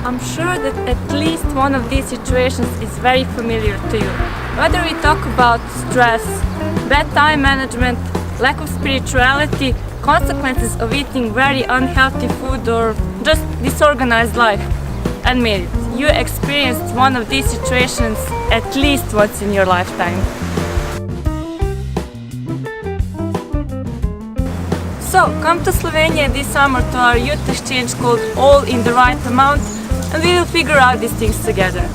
I'm sure that at least one of these situations is very familiar to you. Whether we talk about stress, bad time management, lack of spirituality, consequences of eating very unhealthy food, or just disorganized life, admit it, you experienced one of these situations at least once in your lifetime. So, come to Slovenia this summer to our youth exchange called All in the Right Amount, and we will figure out these things together.